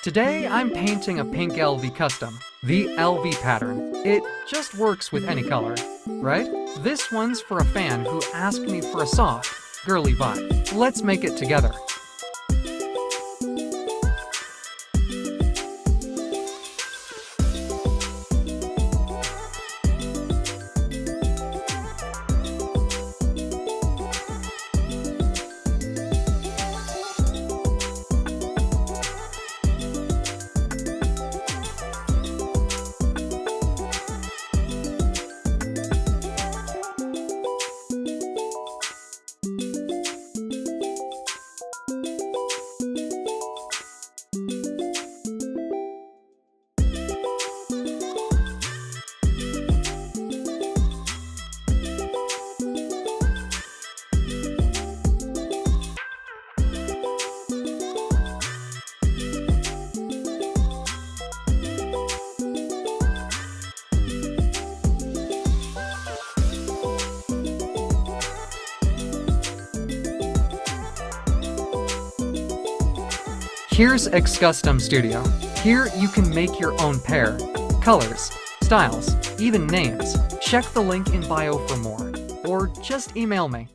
Today I'm painting a pink LV custom, the LV pattern. It just works with any color, right? This one's for a fan who asked me for a soft, girly vibe. Let's make it together. Here's X Custom Studio. Here you can make your own pair, colors, styles, even names. Check the link in bio for more, or just email me.